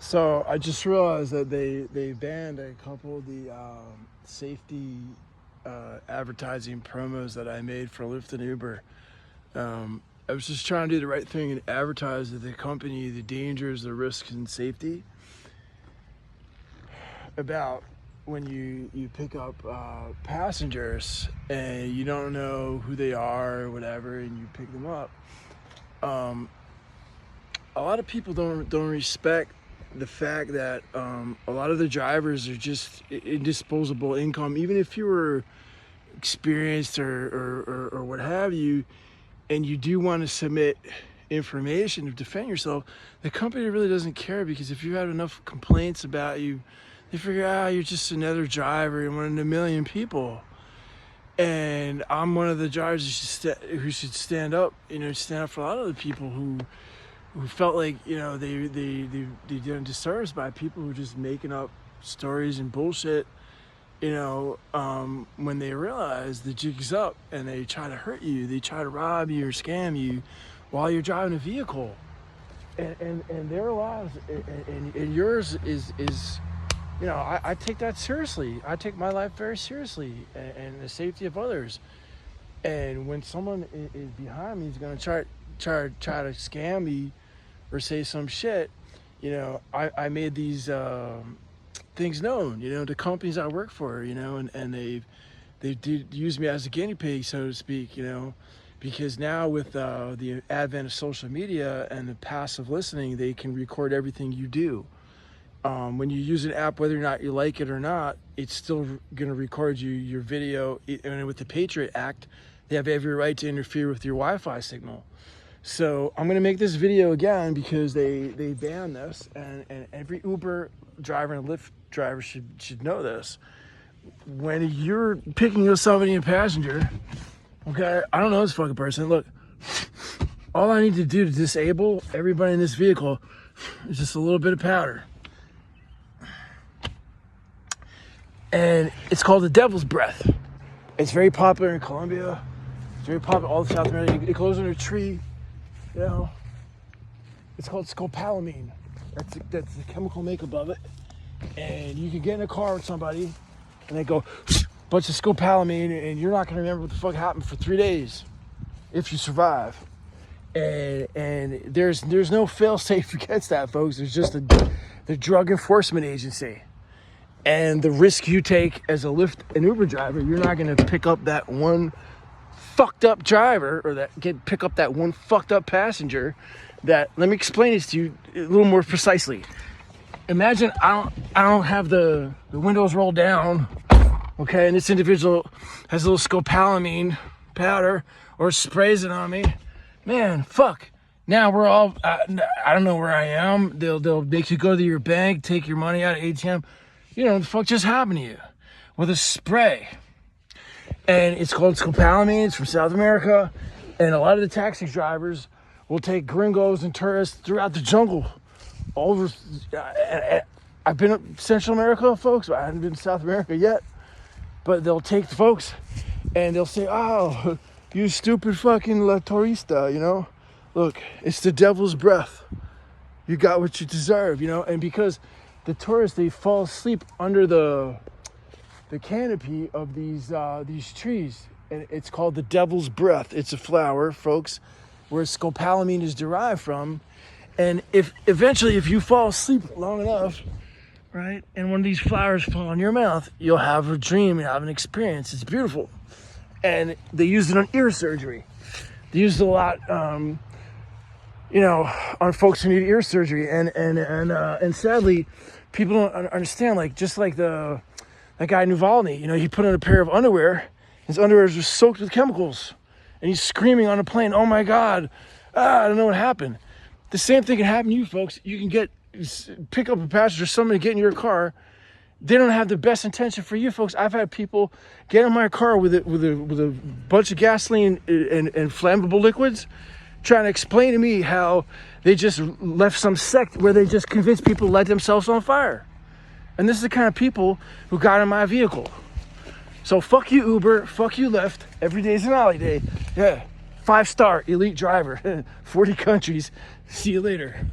So I just realized that they banned a couple of the safety advertising promos that I made for Lyft and Uber. I was just trying to do the right thing and advertise to the company the dangers, the risks, and safety about when you pick up passengers and you don't know who they are or whatever, and you pick them up. A lot of people don't respect the fact that a lot of the drivers are just indisposable income. Even if you were experienced or what have you, and you do want to submit information to defend yourself, the company really doesn't care, because if you have enough complaints about you, they figure, you're just another driver and one in a million people. And I'm one of the drivers who should stand up, stand up for a lot of the people who felt like, they did disservice by people who are just making up stories and bullshit, when they realize the jig's up and they try to hurt you, they try to rob you or scam you while you're driving a vehicle. And their lives and yours is I take that seriously. I take my life very seriously, and the safety of others. And when someone is behind me is going to try to scam me or say some shit, I made these things known, to companies I work for, and they did use me as a guinea pig, so to speak, because now with the advent of social media and the passive listening, they can record everything you do. When you use an app, whether or not you like it or not, it's still going to record your video. And with the Patriot Act, they have every right to interfere with your Wi-Fi signal. So I'm going to make this video again because they banned this, and every Uber driver and Lyft driver should know this. When you're picking up somebody, a passenger, okay, I don't know this fucking person. Look, all I need to do to disable everybody in this vehicle is just a little bit of powder. And it's called the Devil's Breath. It's very popular in Colombia. It's very popular all of South America. It grows in a tree, It's called scopolamine. That's the chemical makeup of it. And you can get in a car with somebody, and they go, bunch of scopolamine, and you're not going to remember what the fuck happened for 3 days if you survive. And there's no fail-safe against that, folks. There's just the Drug Enforcement Agency. And the risk you take as a Lyft and Uber driver, you're not going to pick up that one fucked up driver or pick up that one fucked up passenger. That, let me explain this to you a little more precisely. Imagine I don't have the windows rolled down, okay, and this individual has a little scopolamine powder or sprays it on me. Man, fuck. Now we're all, I don't know where I am. They'll make you go to your bank, take your money out of ATM. What the fuck just happened to you? With a spray. And it's called scopolamine. It's from South America. And a lot of the taxi drivers will take gringos and tourists throughout the jungle. All over. I've been in Central America, folks. I haven't been to South America yet. But they'll take the folks and they'll say, oh, you stupid fucking la turista, Look, it's the devil's breath. You got what you deserve, And because the tourists, they fall asleep under the canopy of these trees, and it's called the devil's breath. It's a flower, folks, where scopolamine is derived from. And if you fall asleep long enough, right, and one of these flowers fall in your mouth, you'll have a dream and have an experience. It's beautiful. And they used it on ear surgery. They used it a lot, on folks who need ear surgery, and sadly, people don't understand. Like, just like that guy Navalny, he put on a pair of underwear. His underwear was soaked with chemicals, and he's screaming on a plane, "Oh my God, I don't know what happened." The same thing can happen to you, folks. You can pick up a passenger, somebody get in your car. They don't have the best intention for you, folks. I've had people get in my car with a bunch of gasoline and flammable liquids, trying to explain to me how they just left some sect where they just convinced people to light themselves on fire. And this is the kind of people who got in my vehicle. So fuck you, Uber. Fuck you, Lyft. Every day's an alley day. Yeah. 5-star elite driver. 40 countries. See you later.